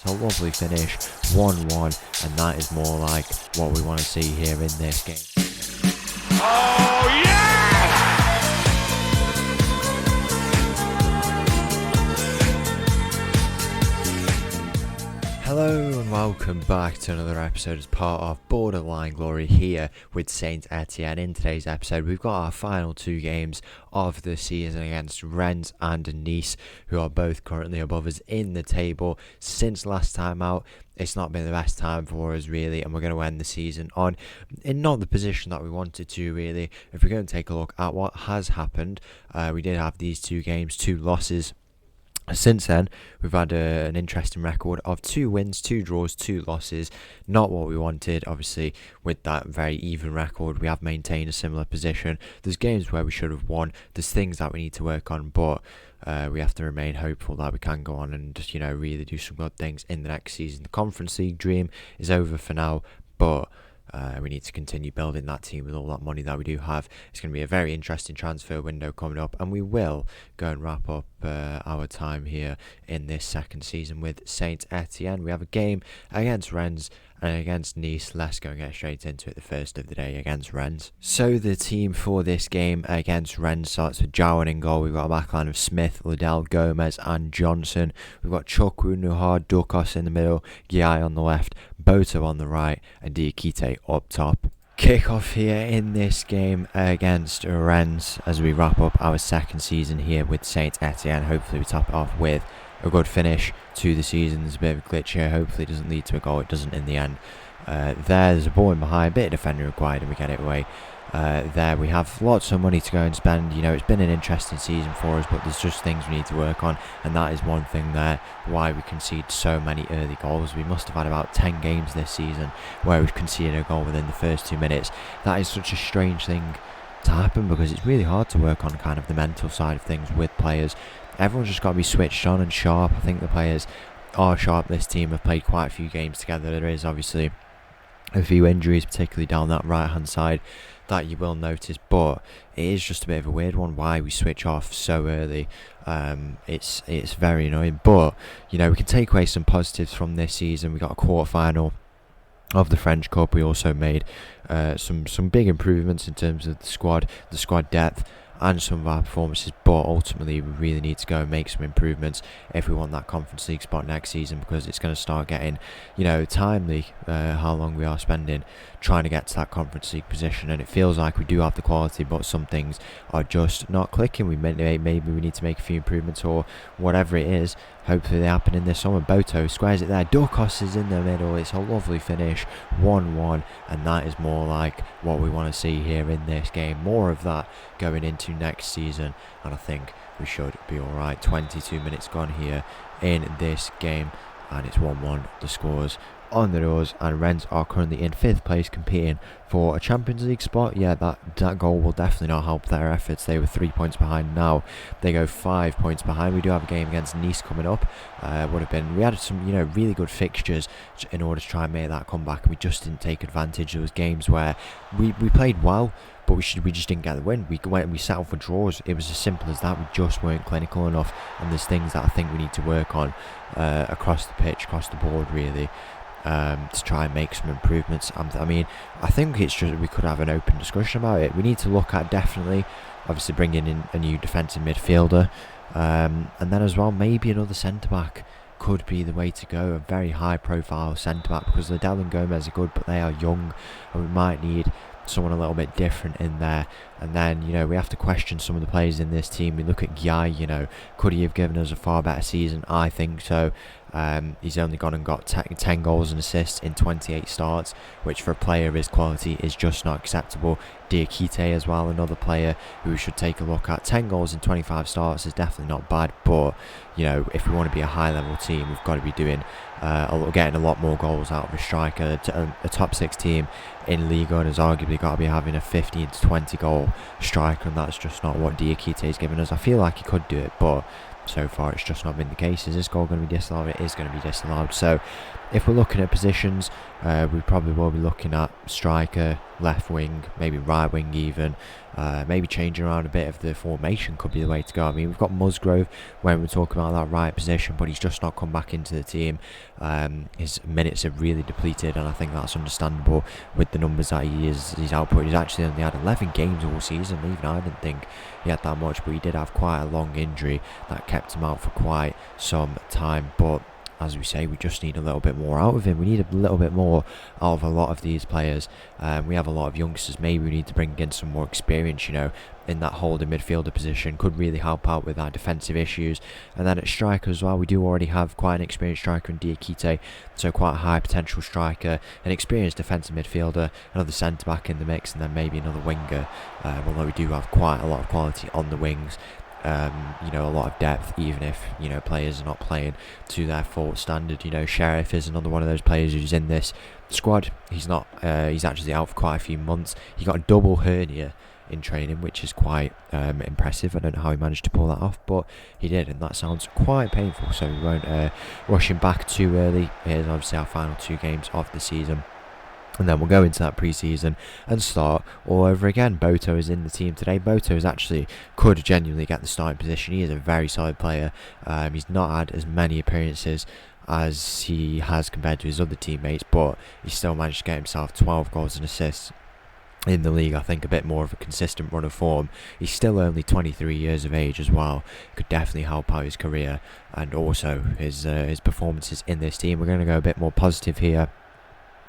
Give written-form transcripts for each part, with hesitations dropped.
It's a lovely finish, 1-1, and that is more like what we want to see here in this game. Oh, yeah! Hello and welcome back to another episode as part of Borderline Glory here with St Etienne. In today's episode, we've got our final two games of the season against Rennes and Nice, who are both currently above us in the table. Since last time out, it's not been the best time for us really, and we're going to end the season on in not the position that we wanted to really. If we're going to take a look at what has happened, we did have these two games, two losses. Since then, we've had an interesting record of 2 wins, 2 draws, 2 losses. Not what we wanted, obviously, with that very even record. We have maintained a similar position. There's games where we should have won. There's things that we need to work on, but we have to remain hopeful that we can go on and, really do some good things in the next season. The Conference League dream is over for now, but we need to continue building that team with all that money that we do have. It's going to be a very interesting transfer window coming up, and we will go and wrap up our time here in this second season with St Etienne. We have a game against Rennes and against Nice. Let's go and get straight into it. The first of the day against Rennes. So the team for this game against Rennes starts with Jowan in goal. We've got a backline of Smith, Liddell, Gomez and Johnson. We've got Chukwu, Nuhar, Dukos in the middle, Giai on the left, Boto on the right and Diakite up top. Kick-off here in this game against Rennes as we wrap up our second season here with St Etienne. Hopefully we top it off with a good finish to the season. There's a bit of a glitch here. Hopefully it doesn't lead to a goal. It doesn't in the end. There's a ball in behind, bit of defending required, and we get it away. There we have lots of money to go and spend. It's been an interesting season for us, but there's just things we need to work on, and that is one thing there why we concede so many early goals. We must have had about 10 games this season where we've conceded a goal within the first 2 minutes. That is such a strange thing to happen because it's really hard to work on kind of the mental side of things with players. Everyone's just got to be switched on and sharp. I think the players are sharp. This team have played quite a few games together. There is obviously a few injuries, particularly down that right hand side, that you will notice, but it is just a bit of a weird one why we switch off so early. It's very annoying, but we can take away some positives from this season. We got a quarter-final of the French Cup. We also made some big improvements in terms of the squad depth and some of our performances, but ultimately we really need to go and make some improvements if we want that Conference League spot next season, because it's going to start getting timely how long we are spending trying to get to that Conference League position, and it feels like we do have the quality but some things are just not clicking. Maybe we need to make a few improvements or whatever it is. Hopefully they happen in this summer. Boto squares it there, Dukos is in the middle. It's a lovely finish, 1-1, and that is more like what we want to see here in this game. More of that going into next season, and I think we should be alright. 22 minutes gone here in this game, and it's 1-1 the scores on the doors, and Rennes are currently in 5th place competing for a Champions League spot. Yeah, that goal will definitely not help their efforts. They were 3 points behind, now they go 5 points behind. We do have a game against Nice coming up. We had some really good fixtures in order to try and make that comeback. We just didn't take advantage. There was games where we played well, but we just didn't get the win. We settled for draws. It was as simple as that. We just weren't clinical enough, and there's things that I think we need to work on across the pitch, across the board really, to try and make some improvements. I think it's just we could have an open discussion about it. We need to look at definitely obviously bringing in a new defensive midfielder, and then as well maybe another centre-back could be the way to go. A very high profile centre-back, because Liddell and Gomez are good but they are young, and we might need someone a little bit different in there. And then we have to question some of the players in this team. We look at Giai, could he have given us a far better season? I think so. He's only gone and got 10 goals and assists in 28 starts, which for a player of his quality is just not acceptable. Diakite as well, another player who we should take a look at. 10 goals in 25 starts is definitely not bad, but if we want to be a high level team, we've got to be doing getting a lot more goals out of a striker. A top 6 team in Ligue has arguably got to be having a 15 to 20 goal striker, and that's just not what Diakite has given us. I feel like he could do it, but so far it's just not been the case. Is this goal going to be disallowed? It is going to be disallowed. So if we're looking at positions, we probably will be looking at striker, left wing, maybe right wing even. Maybe changing around a bit of the formation could be the way to go. I mean, we've got Musgrove when we're talking about that right position, but he's just not come back into the team. His minutes have really depleted, and I think that's understandable with the numbers that he's output. He's actually only had 11 games all season. Even I didn't think he had that much, but he did have quite a long injury that kept him out for quite some time. But as we say, we just need a little bit more out of him. We need a little bit more out of a lot of these players. We have a lot of youngsters. Maybe we need to bring in some more experience, in that holding midfielder position. Could really help out with our defensive issues. And then at striker as well, we do already have quite an experienced striker in Diakite, so quite a high potential striker, an experienced defensive midfielder, another centre back in the mix, and then maybe another winger. Although we do have quite a lot of quality on the wings. A lot of depth, even if players are not playing to their full standard. Sheriff is another one of those players who's in this squad. He's not. He's actually out for quite a few months. He got a double hernia in training, which is quite impressive. I don't know how he managed to pull that off, but he did, and that sounds quite painful. So we won't rush him back too early. Here's obviously our final 2 games of the season. And then we'll go into that pre-season and start all over again. Boto is in the team today. Boto is actually could genuinely get the starting position. He is a very solid player. He's not had as many appearances as he has compared to his other teammates, but he still managed to get himself 12 goals and assists in the league. I think a bit more of a consistent run of form. He's still only 23 years of age as well. Could definitely help out his career and also his performances in this team. We're going to go a bit more positive here.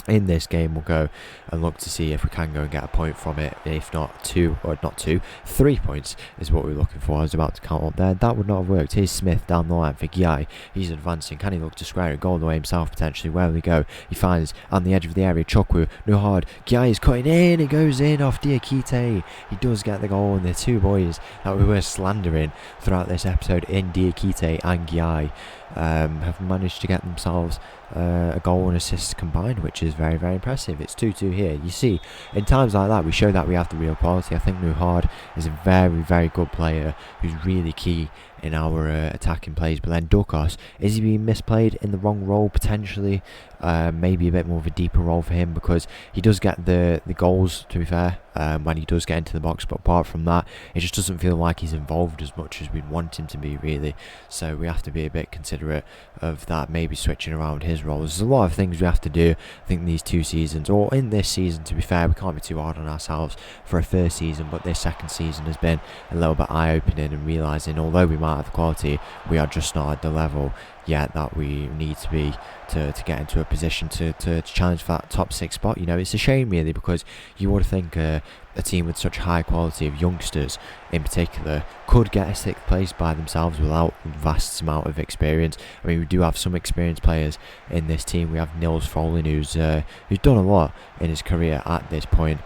In this game, we'll go and look to see if we can go and get a point from it. If not 3 points is what we're looking for. I was about to count up there. That would not have worked. Here's Smith down the line for Guy. He's advancing. Can he look to square a goal away himself potentially? Where will he go? He finds on the edge of the area Chukwu. No hard. Guy is cutting in. It goes in off Diakite. He does get the goal, and the 2 boys that we were slandering throughout this episode in Diakite and Guy have managed to get themselves a goal and assist combined, which is very, very impressive. It's 2-2 here. You see, in times like that, we show that we have the real quality. I think Nuhard is a very, very good player who's really key in our attacking plays. But then Dukos, is he being misplayed in the wrong role potentially? Maybe a bit more of a deeper role for him, because he does get the goals, to be fair, when he does get into the box, but apart from that, it just doesn't feel like he's involved as much as we'd want him to be, really. So we have to be a bit considerate of that, maybe switching around his roles. There's a lot of things we have to do, I think, these 2 seasons, or in this season, to be fair. We can't be too hard on ourselves for a first season, but this second season has been a little bit eye-opening, and realising although we might have the quality, we are just not at the level yet that we need to be to get into a position to challenge for that top 6 spot. It's a shame, really, because you would think a team with such high quality of youngsters in particular could get a 6th place by themselves without vast amount of experience. I mean, we do have some experienced players in this team. We have Nils Folin, who's done a lot in his career at this point.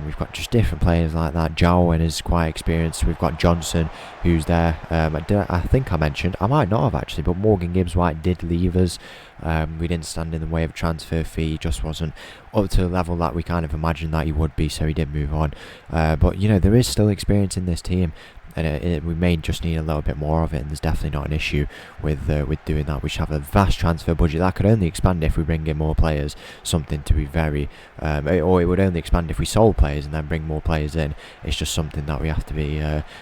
We've got just different players like that. Jarwin is quite experienced. We've got Johnson, who's there. I think I mentioned, I might not have actually, but Morgan Gibbs-White did leave us. We didn't stand in the way of a transfer fee. He just wasn't up to the level that we kind of imagined that he would be, so he did move on. But there is still experience in this team, and we may just need a little bit more of it, and there's definitely not an issue with doing that. We should have a vast transfer budget that could only expand if we bring in more players, something to be very or it would only expand if we sold players and then bring more players in. It's just something that we have to be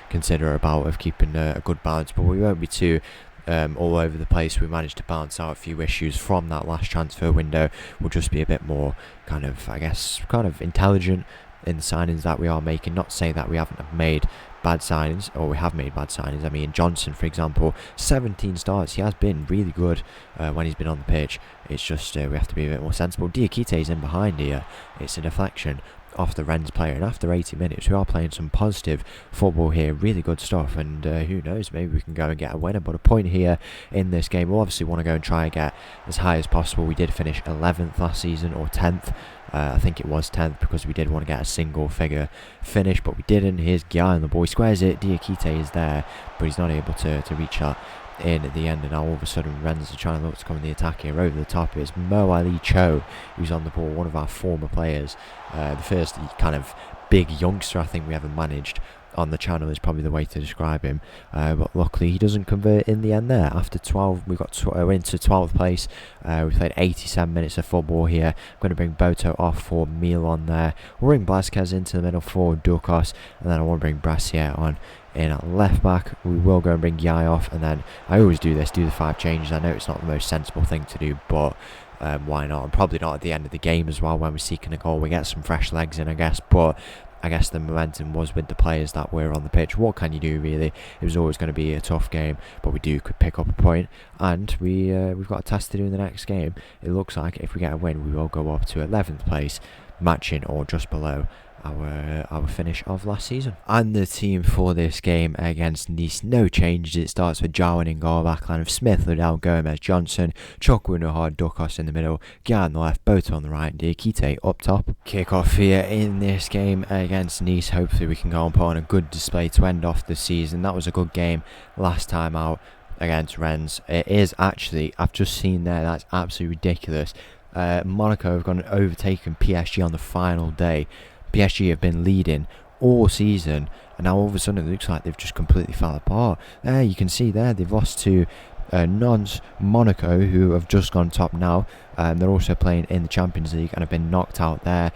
considerate about, of keeping a good balance, but we won't be too all over the place. We managed to balance out a few issues from that last transfer window. We'll just be a bit more kind of intelligent in the signings that we are making. Not saying that we haven't made bad signings, or we have made bad signings. I mean, Johnson, for example, 17 starts. He has been really good when he's been on the pitch. It's just we have to be a bit more sensible. Diakite is in behind here. It's a deflection off the Rennes player, and after 80 minutes we are playing some positive football here, really good stuff, and who knows, maybe we can go and get a winner. But a point here in this game, we'll obviously want to go and try and get as high as possible. We did finish 11th last season, or 10th. I think it was 10th, because we did want to get a single figure finish, but we didn't. Here's Guy, and the boy squares it. Diakite is there, but he's not able to reach that in at the end, and now all of a sudden Rennes are trying to look to come in the attack here. Over the top, it's Mo Ali Cho who's on the ball, one of our former players, the first kind of big youngster I think we ever managed on the channel is probably the way to describe him, but luckily he doesn't convert in the end there. After 12, we got into 12th place. We played 87 minutes of football here. I'm going to bring Boto off for Milan there. We'll bring Blasquez into the middle for Dukos, and then I want to bring Brassier on in at left back. We will go and bring Yai off, and then I always do the 5 changes. I know it's not the most sensible thing to do, but why not? And probably not at the end of the game as well when we're seeking a goal. We get some fresh legs in, I guess, but I guess the momentum was with the players that were on the pitch. What can you do, really? It was always going to be a tough game, but we could pick up a point, and we've got a task to do in the next game. It looks like if we get a win, we will go up to 11th place, matching or just below our finish of last season. And the team for this game against Nice, no changes. It starts with Jarwin in goal, backline of Smith, Liddell, Gomez, Johnson, Chokwu, Nuhard, Dukos in the middle, Guy on the left, Boto on the right, Diakite up top. Kick off here in this game against Nice. Hopefully we can go and put on a good display to end off the season. That was a good game last time out against Rennes. It is actually, I've just seen there, that's absolutely ridiculous. Monaco have gone and overtaken PSG on the final day. PSG have been leading all season, and now all of a sudden it looks like they've just completely fell apart. There you can see there they've lost to Nantes, Monaco, who have just gone top now. They're also playing in the Champions League and have been knocked out there.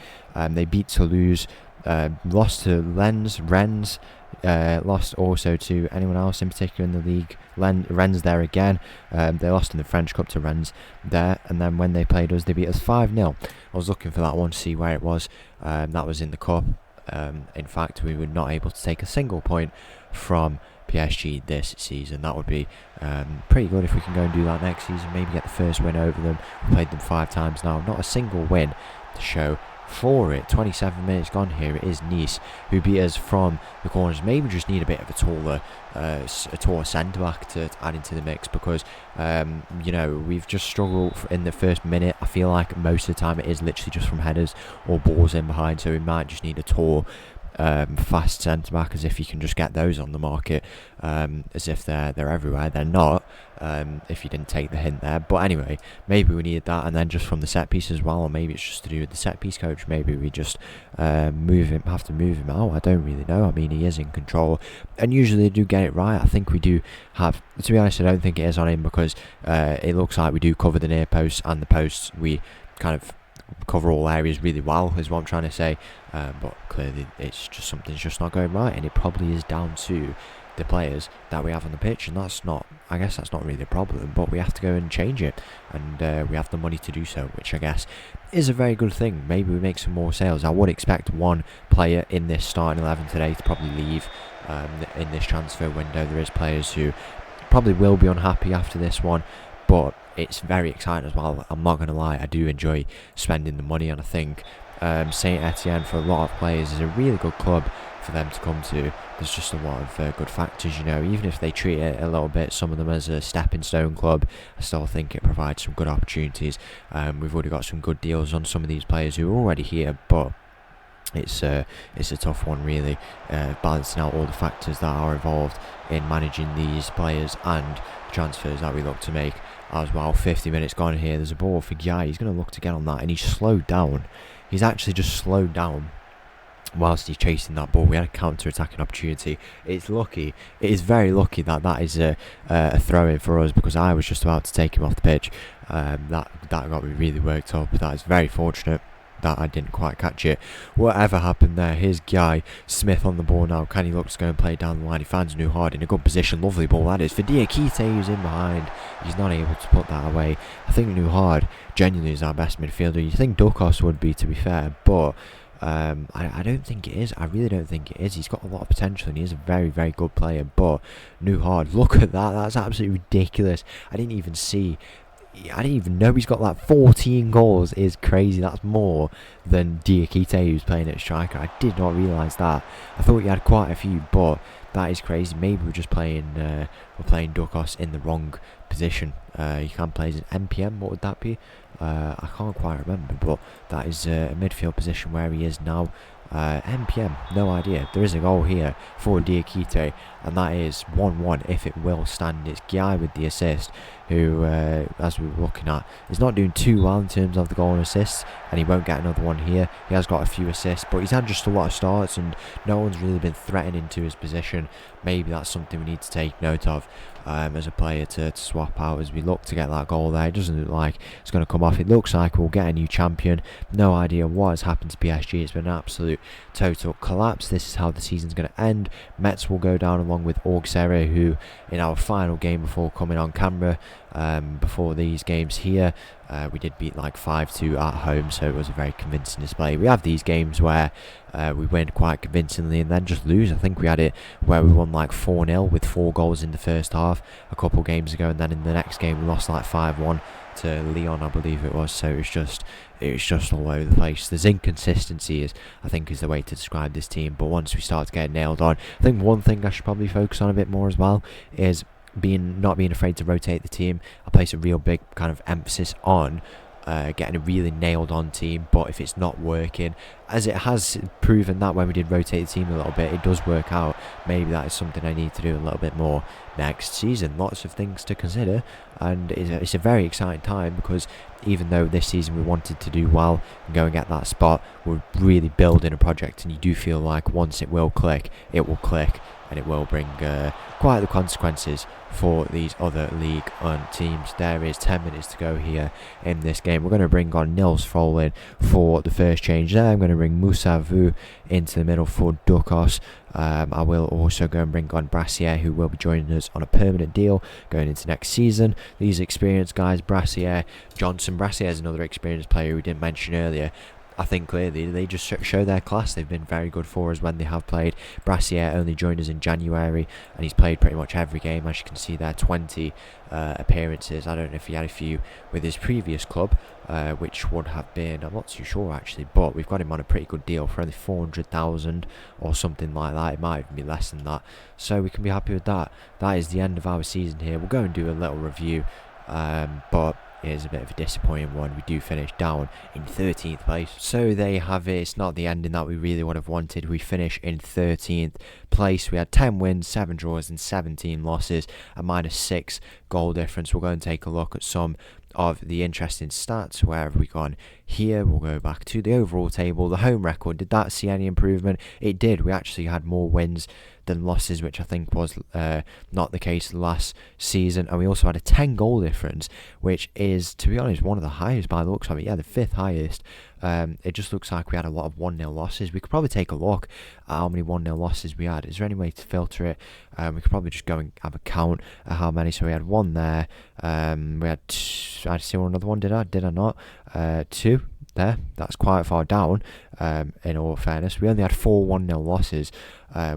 They beat Toulouse, lost to Rennes, lost also to anyone else in particular in the league. Rennes there again. They lost in the French Cup to Rennes there, and then when they played us, they beat us 5-0. I was looking for that one to see where it was. That was in the Cup. In fact, we were not able to take a single point from PSG this season. That would be pretty good if we can go and do that next season. Maybe get the first win over them. We played them 5 times now. Not a single win to show for it. 27 minutes gone here. It is Nice who beat us from the corners. Maybe just need a bit of a taller centre-back to add into the mix, because we've just struggled in the first minute. I feel like most of the time it is literally just from headers or balls in behind, so we might just need a tall fast centre back, as if you can just get those on the market, as if they're everywhere. They're not, if you didn't take the hint there. But anyway, maybe we needed that, and then just from the set piece as well, or maybe it's just to do with the set piece coach. Maybe we just have to move him out. I don't really know. I mean, he is in control, and usually they do get it right. I think we do have, to be honest, I don't think it is on him, because it looks like we do cover the near posts and the posts. We kind of cover all areas really well, is what I'm trying to say, but clearly it's just something's just not going right, and it probably is down to the players that we have on the pitch, and I guess that's not really a problem, but we have to go and change it, and we have the money to do so, which I guess is a very good thing. Maybe we make some more sales. I would expect one player in this starting 11 today to probably leave in this transfer window. There is players who probably will be unhappy after this one, but it's very exciting as well. I'm not going to lie, I do enjoy spending the money, and I think St Etienne, for a lot of players, is a really good club for them to come to. There's just a lot of good factors, even if they treat it a little bit, some of them, as a stepping stone club. I still think it provides some good opportunities. We've already got some good deals on some of these players who are already here, but it's a tough one, really, balancing out all the factors that are involved in managing these players and transfers that we look to make as well. 50 minutes gone here. There's a ball for Guy. He's going to look to get on that, and he's slowed down. He's actually just slowed down whilst he's chasing that ball. We had a counter-attacking opportunity. It's lucky. It is very lucky that is a throw-in for us, because I was just about to take him off the pitch. That got me really worked up. That is very fortunate that I didn't quite catch it. Whatever happened there, here's Guy Smith on the ball now. Can he look to go and play it down the line? He finds Nuhard in a good position. Lovely ball that is for Diakite, who's in behind. He's not able to put that away. I think Nuhard genuinely is our best midfielder. You think Dukos would be, to be fair, but I don't think it is. I really don't think it is. He's got a lot of potential, and he is a very, very good player. But Nuhard, look at that. That's absolutely ridiculous. I didn't even know he's got like 14 goals. Is crazy. That's more than Diakite, who's playing at striker. I did not realise that. I thought he had quite a few, but that is crazy. Maybe we're just playing Dukos in the wrong position. He can play as an MPM. What would that be? I can't quite remember, but that is a midfield position where he is now. MPM, no idea. There is a goal here for Diakite, and that is 1-1 if it will stand. It's Guy with the assist, who, as we were looking at, is not doing too well in terms of the goal and assists, and he won't get another one here. He has got a few assists, but he's had just a lot of starts, and no one's really been threatening to his position. Maybe that's something we need to take note of as a player to swap out as we look to get that goal there. It doesn't look like it's going to come off. It looks like we'll get a new champion. No idea what has happened to PSG. It's been an absolute total collapse. This is how the season's going to end. Metz will go down along with Auxerre, who in our final game before coming on camera, before these games here, we did beat like 5-2 at home, so it was a very convincing display. We have these games where we win quite convincingly and then just lose. I think we had it where we won like 4-0 with 4 goals in the first half a couple games ago, and then in the next game we lost like 5-1 to Lyon, I believe it was. So it was just all over the place. There's inconsistency, I think is the way to describe this team, but once we start to get nailed on, I think one thing I should probably focus on a bit more as well is not being afraid to rotate the team. I place a real big kind of emphasis on getting a really nailed on team, but if it's not working, as it has proven that when we did rotate the team a little bit, it does work out. Maybe that is something I need to do a little bit more next season. Lots of things to consider, and it's a very exciting time, because even though this season we wanted to do well and go and get that spot, we're really building a project, and you do feel like once it will click, and it will bring quite the consequences for these other League One teams. There is 10 minutes to go here in this game. We're going to bring on Nils Frohlin for the first change there. I'm going to bring Moussa Vu into the middle for Dukos. I will also go and bring on Brassier, who will be joining us on a permanent deal going into next season. These experienced guys, Brassier, Johnson. Brassier is another experienced player we didn't mention earlier. I think clearly they just show their class. They've been very good for us when they have played. Brassier only joined us in January, and he's played pretty much every game. As you can see there, 20 appearances. I don't know if he had a few with his previous club, which would have been, I'm not too sure actually, but we've got him on a pretty good deal for only 400,000 or something like that. It might even be less than that, so we can be happy with that. That is the end of our season here. We'll go and do a little review, but it is a bit of a disappointing one. We do finish down in 13th place. So there you have it. It's not the ending that we really would have wanted. We finish in 13th place. We had 10 wins, 7 draws and 17 losses, a -6 goal difference. We'll go and take a look at some of the interesting stats. Where have we gone here? We'll go back to the overall table. The home record, did that see any improvement? It did. We actually had more wins than losses, which I think was not the case last season, and we also had a 10 goal difference, which is, to be honest, one of the highest by the looks of it. Yeah, the 5th highest. It just looks like we had a lot of 1-0 losses. We could probably take a look at how many 1-0 losses we had. Is there any way to filter it? We could probably just go and have a count at how many. So we had 1 there. We had I see another one. Did I not? 2 there. That's quite far down. In all fairness, we only had 4 1-0 losses,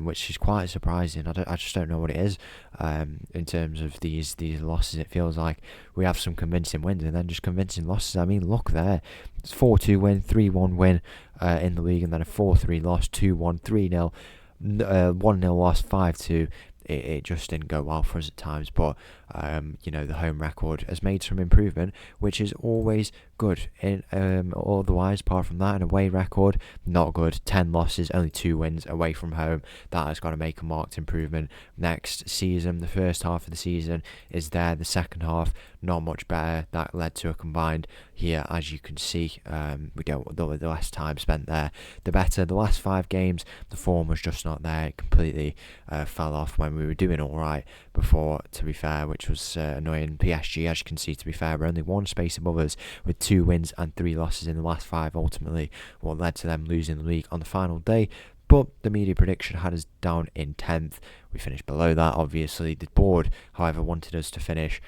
which is quite surprising. I just don't know what it is. In terms of these losses, it feels like we have some convincing wins and then just convincing losses. I mean, look there. It's 4-2 win, 3-1 win in the league, and then a 4-3 loss, 2-1, 3-0, 1-0 loss, 5-2. It just didn't go well for us at times, but the home record has made some improvement, which is always good. In otherwise, apart from that, an away record, not good. 10 losses, only 2 wins away from home. That has got to make a marked improvement next season. The first half of the season is there. The second half, not much better. That led to a combined here, as you can see. The less time spent there, the better. The last 5 games, the form was just not there. It completely fell off when we were doing all right before, to be fair, which was annoying. PSG, as you can see, to be fair, were only 1 space above us with 2 wins and 3 losses in the last 5, ultimately what led to them losing the league on the final day. But the media prediction had us down in 10th. We finished below that, obviously. The board, however, wanted us to finish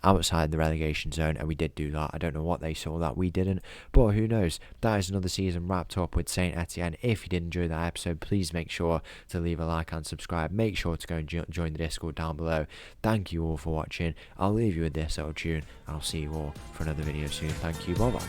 outside the relegation zone, and we did do that. I don't know what they saw that we didn't, but who knows. That is another season wrapped up with St Etienne. If you did enjoy that episode, please make sure to leave a like and subscribe. Make sure to go and join the Discord down below. Thank you all for watching. I'll leave you with this little tune, and I'll see you all for another video soon. Thank you. Bye bye.